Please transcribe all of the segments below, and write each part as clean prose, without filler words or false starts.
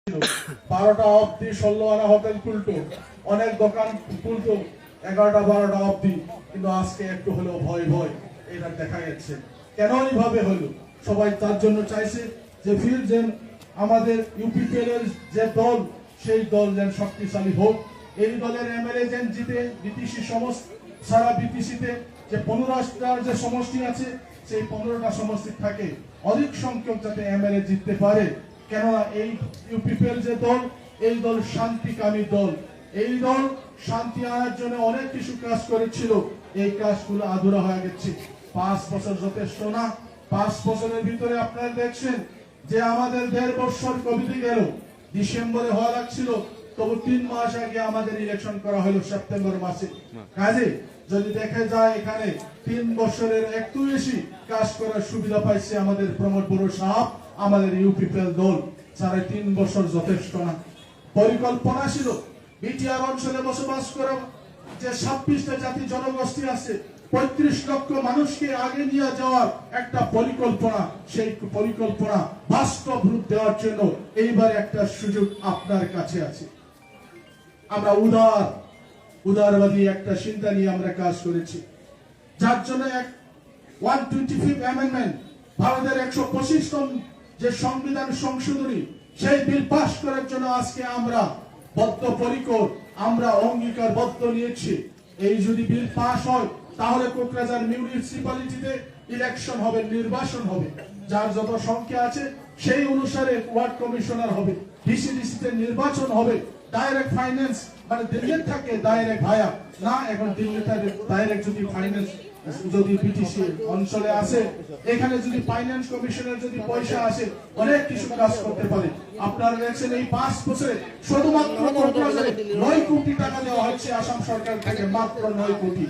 12টা অবধি 16 আনা হোটেল খুলতো, অনেক দোকান খুলতো 11টা 12টা অবধি, কিন্তু আজকে একটু হলেও ভয় ভয় এটা দেখা যাচ্ছে। কেন এইভাবে হলো? সবাই তার জন্য চাইছে যে ফির যেন আমাদের ইউপিপিএল এর যে দল, সেই দল যেন শক্তিশালী হোক। এই দলের এমএলএ যেন জিতে, বিটিসি সমস্ত সারা বিটিসিতে যে 15টার যে সমষ্টি আছে, সেই 15টা সমষ্টি থাকে অধিক সংখ্যক যাতে এমএলএ জিততে পারে। কেননা এই ইউপিপিএল যে দল, এই দল শান্তিকামী দল। এই দল শান্তি আনার জন্য অনেক কিছু কাজ করেছিল, এই কাজগুলো আধুরা হয়ে গেছে। 5 বছর যথেষ্ট না। 5 বছরের ভিতরে আপনারা দেখছেন যে আমাদের 1.5 বছর কবিতে গেল, ডিসেম্বরে হওয়া লাগছিল, তবু 3 মাস আগে আমাদের ইলেকশন করা হলো সেপ্টেম্বর মাসে। কাজে যদি দেখা যায় এখানে 3 বছরের একটু বেশি কাজ করার সুবিধা পাইছে আমাদের প্রমোদ বড় সাহেব, আমাদের ইউপিপিএল দল। 3.5 বছর যথেষ্ট না। পরিকল্পনা ছিল বিটিআর অঞ্চলে বসবাস করা যে 26টা জাতি জনগোষ্ঠী আছে, 35 লক্ষ মানুষকে আগে নিয়ে যাওয়ার একটা পরিকল্পনা। সেই পরিকল্পনা বাস্তব রূপ দেওয়ার জন্য এইবার একটা সুযোগ আপনার কাছে আছে। আমরা উদারবাদী একটা চিন্তা নিয়ে আমরা কাজ করেছি, যার জন্য 125th অ্যামেন্ডমেন্ট, ভারতের 125তম যে সংবিধান সংশোধনী, সেই বিল পাস করার জন্য আজকে আমরা বদ্ধপরিকর, আমরা অঙ্গীকারবদ্ধ নিয়েছি। এই যদি বিল পাস হয়, তাহলে কোকরাঝার মিউনিসিপ্যালিটিতে ইলেকশন হবে, নির্বাচন হবে। যার যত সংখ্যা আছে সেই অনুসারে ওয়ার্ড কমিশনার হবে, ডিসিডিসিতে নির্বাচন হবে। ডাইরেক্ট ফাইন্যান্স মানে দিল্লির থাকে ডাইরেক্ট ভায়া না, এখন দিল্লিতে ডাইরেক্ট যদি ফাইন্যান্স যদি বিটিসি অঞ্চলে আসে, এখানে যদি ফাইন্যান্স কমিশনের যদি পয়সা আসে, অনেক কিছু কাজ করতে পারে। আপনারা দেখছেন এই 5 বছরে শুধুমাত্র 9 কোটি টাকা দেওয়া হচ্ছে আসাম সরকার থেকে, মাত্র 9 কোটি।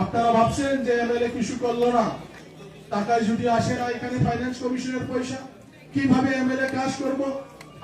আপনারা ভাবছেন যে এমএলএ কিছু করলো না, টাকা যদি আসে না এখানে ফাইন্যান্স কমিশনের পয়সা, কিভাবে এমএলএ কাজ করব?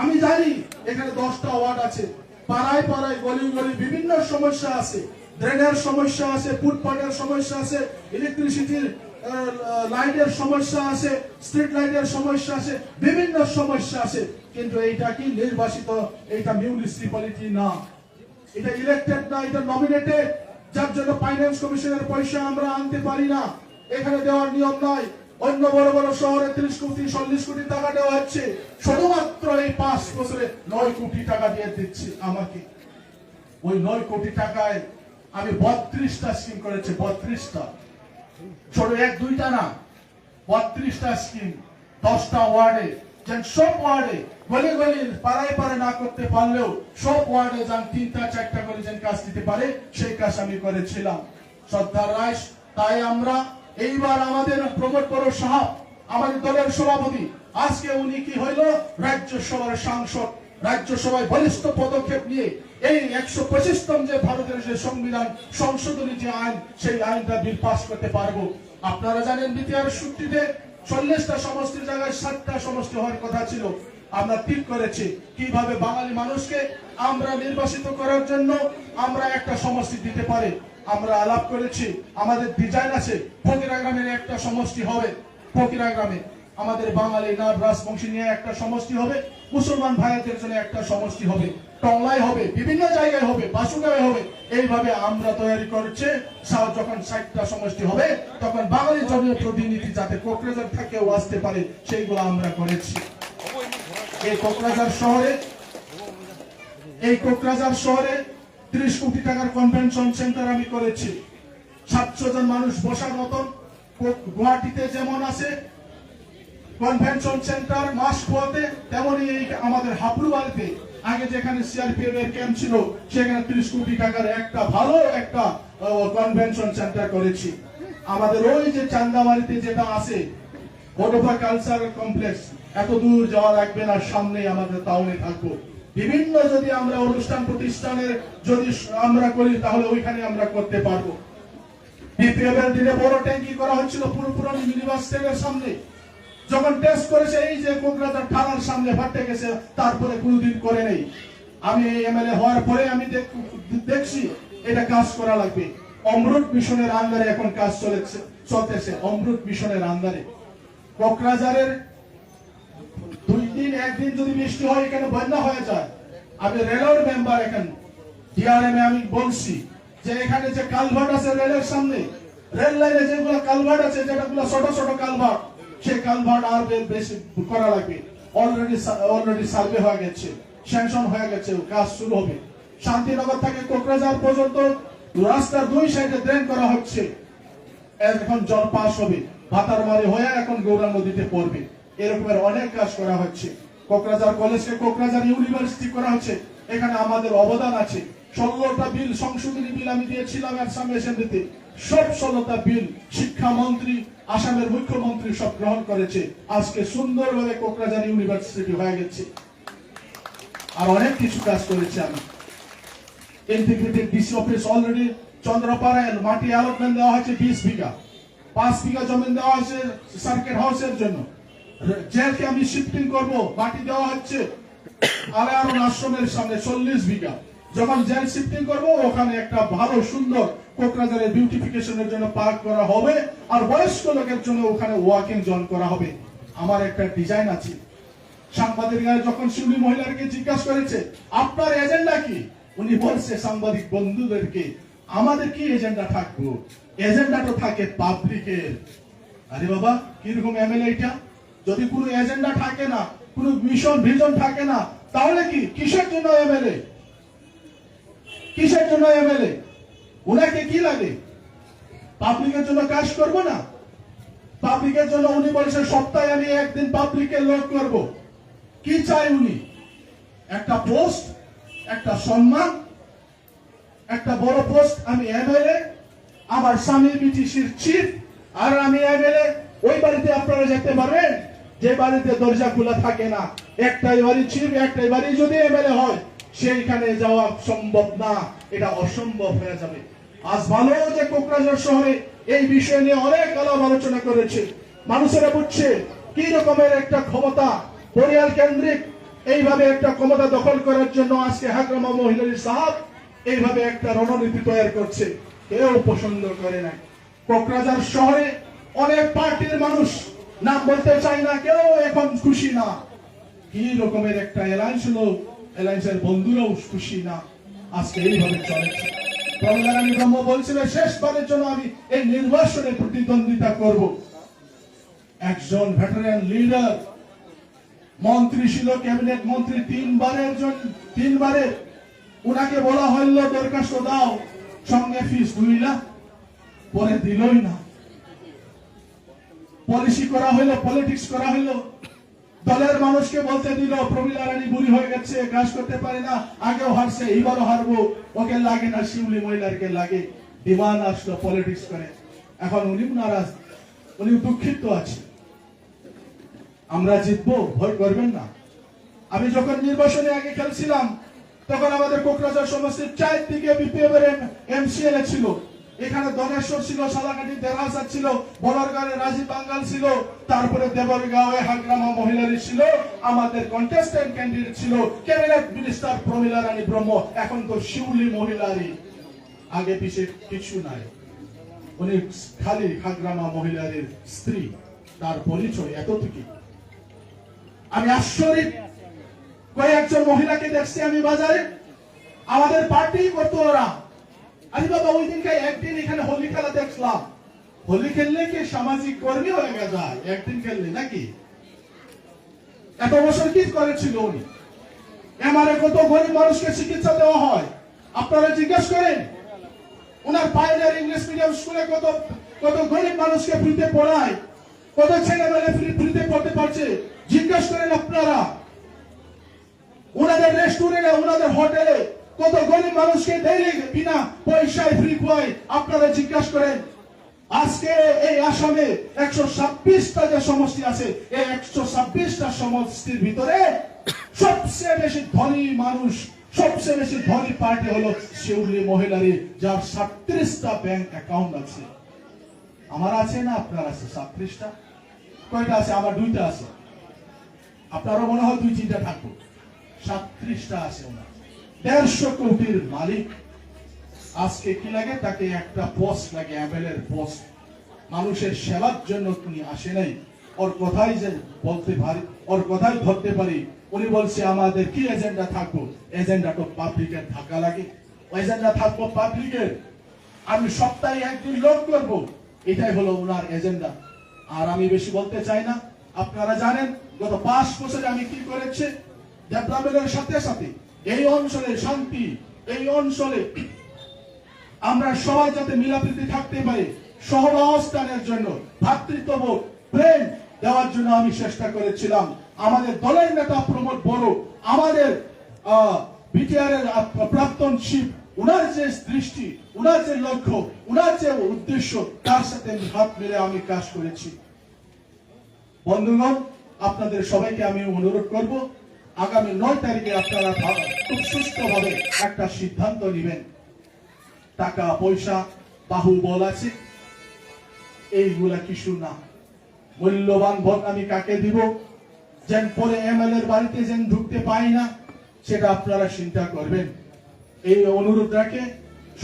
আমি জানি এখানে 10টা ওয়ার্ড আছে, পাড়ায় পাড়ায় গলি গলি বিভিন্ন সমস্যা আছে, ড্রেনের সমস্যা আছে, ফুটপাথের সমস্যা আছে, ইলেকট্রিসিটির লাইটের সমস্যা আছে, স্ট্রিট লাইটের সমস্যা আছে, বিভিন্ন সমস্যা আছে। কিন্তু এইটা কি নির্বাচিত? এটা মিউনিসিপ্যালিটি না, এটা ইলেক্টেড না, এটা নমিনেটেড। যার জন্য ফাইন্যান্স কমিশনের পয়সা আমরা আনতে পারি না, এখানে দেওয়ার নিয়ম নাই। অন্য বড় বড় শহরে 30 কোটি 40 কোটি টাকা দেওয়া হচ্ছে, শুধুমাত্র এই 5 বছরে 9 কোটি টাকা দিয়ে দিচ্ছে আমাকে। ওই 9 কোটি টাকায় আমি 32টা স্কিম করেছি, 32টা, ছোট 1-2টা না, 32টা স্কিম 10টা ওয়ার্ডে। যেন সব ওয়ার্ডে গলি গলি পাড়ায় পাড়ায় না করতে পারলেও সব ওয়ার্ডে যেন 3টা 4টা করে যেন কাজ দিতে পারে, সেই কাজ আমি করেছিলাম। শ্রদ্ধার রায়, তাই আমরা এইবার আমাদের প্রমোদ বড় সাহেব, আমাদের দলের সভাপতি, আজকে উনি কি হইল রাজ্যসভার সাংসদ, রাজ্যসভায় বলিষ্ঠ পদক্ষেপ নিয়ে এই 125তম যে ভারতের যে সংবিধান সংশোধনী যে আইন, সেই আইনটা বিল পাস করতে পারবো। আপনারা জানেন বিটিআর সূত্রিতে 40টা সমষ্টির জায়গায় 7টা সমষ্টি হওয়ার কথা ছিল। আমরা ঠিক করেছি কিভাবে বাঙালি মানুষকে আমরা নির্বাচিত করার জন্য আমরা একটা সমষ্টি দিতে পারি। আমরা আলাপ করেছি, আমাদের ডিজাইন আছে, ফকিরা গ্রামের একটা সমষ্টি হবে, ফকিরা গ্রামে আমাদের বাঙালি নার রাজবংশী নিয়ে একটা সমষ্টি হবে, মুসলমান ভাইদের জন্য একটা সমষ্টি হবে, টংলায় হবে, বিভিন্ন জায়গায় হবে, বাসুগাঁয়ে হবে। এইভাবে আমরা তৈরি করছে। যখন 60টা সমষ্টি হবে, তখন বাঙালি জনপ্রতিনিধি যাতে কোকরাঝার থেকেও আসতে পারে, সেইগুলো আমরা করেছি। এই কোকরাঝার শহরে 30 কোটি টাকার কনভেনশন সেন্টার আমি করেছি, 700 জন মানুষ বসার মতন। গুয়াহাটিতে যেমন আছে কনভেনশন সেন্টার মাসখোয়াতে, তেমনি এই আমাদের হাবলুবাড়িতে আগে যেখানে সিআরপিএফ এর ক্যাম্প ছিল, সেখানে 30 কোটি টাকার একটা ভালো একটা কনভেনশন সেন্টার করেছি। আমাদের ওই যে চান্দামারিতে যেটা আছে ওডোফা কালচারাল কমপ্লেক্স, এত দূর যাওয়া লাগবে না, সামনে আমাদের টাউনে থাকবো। বিভিন্ন যদি আমরা অনুষ্ঠান প্রতিষ্ঠানের যদি আমরা করি, তাহলে ওইখানে আমরা করতে পারবো। বিপিএফ এর দিনে বড় ট্যাঙ্কি করা হচ্ছিল পুরোপুরি ইউনিভার্সিটির সামনে, যখন টেস্ট করেছে এই যে কোকরাঝার থানার সামনে ফাটে গেছে, তারপরে কোনদিন করে নেই। আমি এমএলএ হওয়ার পরে আমি দেখছি এটা কাজ করা লাগবে। অমৃত মিশনের আন্ডারে এখন কাজ চলতেছে, অমৃত মিশনের আন্ডারে কোকরাঝারের একদিন যদি বৃষ্টি হয় এখানে বন্যা হয়ে যায়। আমি রেলের মেম্বার, এখানে ডিআরএম আমি বলছি যে এখানে যে কালভার্ট আছে রেলের সামনে, রেল লাইনে যেগুলো কালভার্ট আছে, যেটাগুলো ছোট ছোট কালভার্ট, সেই কালভার্ট আর বেশি করা লাগবে। অলরেডি সার্ভে হয়ে গেছে, স্যাংশন হয়ে গেছে, কাজ শুরু হবে। শান্তিনগর থেকে কোকরাঝার পর্যন্ত রাস্তার দুই সাইডে ড্রেন করা হচ্ছে। এখন জল পাস হবে, ভাতারমারি হয়ে এখন গৌরা নদীতে পড়বে। এরকমের অনেক কাজ করা হচ্ছে। কোকরাঝার কলেজকে কোকরাঝার ইউনিভার্সিটি করা হচ্ছে। এখানে আমাদের অবদান আছে। 16টা বিল, সংশোধনী বিল আমি দিয়েছিলাম আসাম অ্যাসেম্বলিতে। সব 16টা বিল শিক্ষামন্ত্রী, আসামের মুখ্যমন্ত্রী সব গ্রহণ করেছে। আজকে সুন্দরভাবে কোকরাঝার ইউনিভার্সিটি হয়ে গেছে। আর অনেক কিছু কাজ করেছে আমি। ইন্টিগ্রেটেড ডিসি অফিস অলরেডি চন্দ্রপাড়ায় মাটি অ্যালটমেন্ট দেওয়া হয়েছে 20 বিঘা, 5 বিঘা জমি দেওয়া হয়েছে সার্কিট হাউসের জন্য। জেলকে আমি শিফটিং করব, মাটি দেওয়া হচ্ছে আলায়ারুন আশ্রমের সামনে 40 বিঘা। যখন জেল শিফটিং করব ওখানে একটা ভালো সুন্দর কোকরাঝারের বিউটিফিকেশনের জন্য পার্ক করা হবে, আর বয়স্ক লোকের জন্য ওখানে ওয়াকিং জোন করা হবে। আমার একটা ডিজাইন আছে। সাংবাদিকরা যখন শিউলি মহিলাকে জিজ্ঞাসা করেছে আপনার এজেন্ডা কি, উনি বলছে সাংবাদিক বন্ধুদেরকে আমাদের কি এজেন্ডা থাকবো, এজেন্ডা তো থাকে পাবলিকের। আরে বাবা, কিরকম এমএলএ এটা? যদি কোনো এজেন্ডা থাকে না, কোনো মিশন ভিশন থাকে না, তাহলে কি কিসের জন্য এমএলএ? কিসের জন্য এমএলএ? উনাকে কি লাগে? পাবলিকের জন্য কাজ করব না? পাবলিকের জন্য উনি বলছে সপ্তাহে আমি একদিন পাবলিকের লোক করব। কি চাই উনি? একটা পোস্ট, একটা সম্মান, একটা বড় পোস্ট। আমি এমএলএ, আমার স্বামী বিটিসির চিফ, আর আমি এমএলএ। ওই বাড়িতে আপনারা যেতে পারবেন যে বাড়িতে দরজা খোলা থাকে না। একটাই বাড়ি চিফ, একটাই বাড়ি যদি এমএলএ হয়, সেইখানে যাওয়া সম্ভব না, এটা অসম্ভব হয়ে যাবে। আজ ভালো যে কোকরাঝার শহরে এই বিষয় নিয়ে অনেক আলাপ আলোচনা করেছে। মানুষেরা বুঝছে কি রকমের একটা ক্ষমতা পরিয়াল কেন্দ্রিক এইভাবে একটা ক্ষমতা দখল করার জন্য আজকে হাগ্রামা মহিলারি সাহেব এইভাবে একটা রণনীতি তৈরি করছে। কেউ পছন্দ করে না। কোকরাঝার শহরে অনেক পার্টির মানুষ, নাম বলতে চাই না, কেউ এখন খুশি না। কি রকমের একটা অ্যালায়েন্স হলো, অ্যালায়েন্সের বন্ধুরাও খুশি না। আজকে এইভাবে চলেছে। প্রমিলা রানী ব্রহ্ম বলছিলেন শেষবারের জন্য আমি এই নির্বাচনে প্রতিদ্বন্দ্বিতা করব। একজন ভেটারান লিডার, মন্ত্রী ছিল, ক্যাবিনেট মন্ত্রী তিনবারের। উনাকে বলা হইল দরখাস্ত দাও, সঙ্গে ফিস 2 লাখ, পরে দিলই না। পলিসি করা হইলো, পলিটিক্স করা হইলো, দলের মানুষকে বলতে দিল প্রমিলা রানী বুড়ি হয়ে গেছে, কাজ করতে পারে না, আগেও হারছে, এইবারও হারবো, ওকে লাগে না, শিউলি মহিলারকে লাগে। ডিমান্ড আসলো পলিটিক্স করে। এখন উনি নারাজ, উনি দুঃখিত আছে। আমরা জিতবো, ভয় করবেন না। আমি যখন নির্বাচনে আগে খেলছিলাম তখন আমাদের কোকরাঝার সমষ্টির 4 দিকে বিপিএম এর এমসিএলএ ছিল। এখানে দনেশ্বর ছিল, সালাকাটি দেরাসা ছিল, বলারগাঁওয়ে রাজীব বাঙ্গাল ছিল, তারপরে দেবরগাঁওয়ে হাগ্রামা মহিলারি ছিল, আমাদের কন্টেস্টেন্ট ক্যান্ডিডেট ছিল ক্যাবিনেট মিনিস্টার প্রমিলা রানী ব্রহ্ম। এখন তো শিউলি মহিলারি, আগে পিছে কিছু নাই। উনি খালি হাগ্রামা মহিলারির স্ত্রী, তার পরিচয় এতটুকু। আমি আশ্চর্য, কয়েকজন মহিলাকে দেখছি আমি বাজারে, আমাদের পার্টি করতো ওরা। আরে বাবা, ওই দিনকে একদিন এখানে হোলি খেলা দেখলাম। হোলি খেললে কি সামাজিক কর্মী হয়ে যায় একদিন খেললে নাকি? এত বছর কি করেছিল উনি? এমআরএ কত গরিব মানুষকে চিকিৎসা দেওয়া হয় আপনারা জিজ্ঞেস করেন। ওনার পাইলার ইংলিশ মিডিয়াম স্কুলে কত কত গরিব মানুষকে ফ্রিতে পড়ায়, কত ছেলেমেয়ে ফ্রিতে পড়তে পারছে জিজ্ঞেস করেন আপনারা। ওনাদের রেস্টুরেন্টে, ওনাদের হোটেলে কত গরিব মানুষকে ডেইলি বিনা পয়সায় ফ্রি খাওয়ায় আপনারা জিজ্ঞাসা করেন। আজকে এই আসামে 126টা যে সমষ্টি আছে, এই 126টা সমষ্টির ভিতরে সবচেয়ে বেশি ধনী মানুষ, সবচেয়ে বেশি ধনী পার্টি হলো শিউলি মহিলারি, যার 37টা ব্যাংক অ্যাকাউন্ট আছে। আমার আছে না, আপনার আছে 37টা? কয়টা আছে? আমার 2টা আছে। আপনারও মনে হয় 2-3টা থাকবো। 37টা আছে ওনার। 150 কোটির মালিক। আজকে কি লাগে? তাকে একটা পোস্ট লাগে, এমএলএ এর পোস্ট। মানুষের সেবার জন্য তিনি আসে নাই। ওর কথাই যে বলতে ওর কথাই ধরতে পারি। উনি বলছে আমাদের কি এজেন্ডা থাকবো, এজেন্ডা তো পাবলিকের থাকা লাগে, এজেন্ডা থাকবো পাবলিকের, আমি সপ্তাহে একদিন লোড করব, এটাই হলো ওনার এজেন্ডা। আর আমি বেশি বলতে চাই না, আপনারা জানেন গত 5 বছরে আমি কি করেছি। ডেভেলপমেন্টের সাথে সাথে এই অঞ্চলে শান্তি, এই অঞ্চলে আমরা সবাই যাতে মিলাপ্রীতি থাকতে পারি, সহাবস্থানের জন্য, ভ্রাতৃত্ববোধ, প্রেম দেওয়ার জন্য আমি চেষ্টা করেছিলাম। আমাদের দলের নেতা প্রমোদ বড়, আমাদের বিটিআর এর প্রাক্তন চিফ, উনার যে দৃষ্টি, উনার যে লক্ষ্য, উনার যে উদ্দেশ্য, তার সাথে হাত মিলে আমি কাজ করেছি। বন্ধুগণ, আপনাদের সবাইকে আমি অনুরোধ করব, আগামী 9 তারিখে আপনারা খুব সুস্থভাবে একটা সিদ্ধান্ত নেবেন। টাকা পয়সা বাহুবল আছে, এইগুলা কিছু না। মূল্যবান ভোট আমি কাকে দিব, যেন পরে এমএলএর বাড়িতে যেন ঢুকতে পাই না, সেটা আপনারা চিন্তা করবেন। এই অনুরোধ রাখে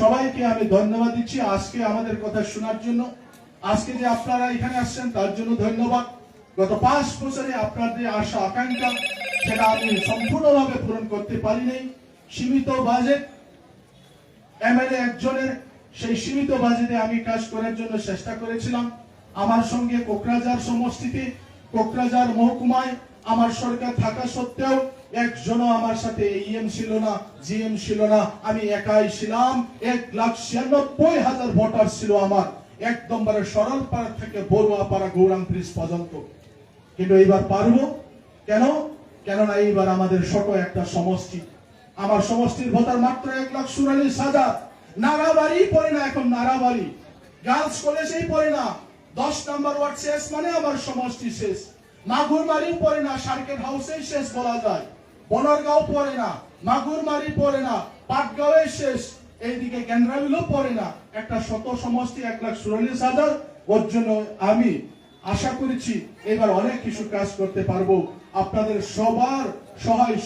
সবাইকে আমি ধন্যবাদ দিচ্ছি আজকে আমাদের কথা শোনার জন্য। আজকে যে আপনারা এখানে আসছেন তার জন্য ধন্যবাদ। গত 5 বছরে আপনাদের আশা আকাঙ্ক্ষা সেটা আমি সম্পূর্ণভাবে পূরণ করতে পারি নাই। সীমিত বাজেট, এমএলএ একজনের, সেই সীমিত বাজেটে আমি কাজ করার জন্য চেষ্টা করেছিলাম। আমার সঙ্গে কোকরাঝার সমষ্টিতে, কোকরাঝার মহকুমায় আমার সরকার থাকা সত্ত্বেও একজনও আমার সাথে ইএম ছিল না, জিএম ছিল না, আমি একাই ছিলাম। 1,96,000 ভোটার ছিল আমার, একদম সরলপাড়া থেকে বড়ুয়াপাড়া গৌরাং ব্রিজ পর্যন্ত। কিন্তু এইবার পারবো কেন? কেননা এইবার আমাদের ছোট একটা সমষ্টি, আমার সমষ্টির ভোটার মাত্র 1,44,000। নারাবাড়ি পড়ে না, এখন নারাবাড়ি গার্লস কলেজেই পড়ে না। 10 নম্বর ওয়ার্ড শেষ মানে আমার সমষ্টি শেষ। মাগুরমারি পড়ে না, সার্কেট হাউসেই শেষ বলা যায়। বনরগাঁও পড়ে না, মাগুরমারি পড়ে না, পাটগাঁওয়ে শেষ। এইদিকে কেন্দ্রাবিলও পড়ে না। একটা শত সমষ্টি 1,44,000। ওর জন্য আমি আশা করেছি এবার অনেক কিছু কাজ করতে পারবো। আপনাদের সবার সহায়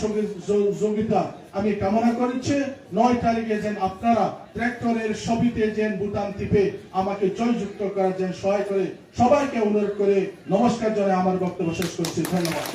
সহযোগিতা আমি কামনা করছি। 9 তারিখে যেন আপনারা ট্র্যাক্টরের ছবিতে যেন বুটাম টিপে আমাকে জয়যুক্ত করার যেন সহায় করে, সবাইকে অনুরোধ করে নমস্কার জানাই আমার বক্তব্য শেষ করছি। ধন্যবাদ।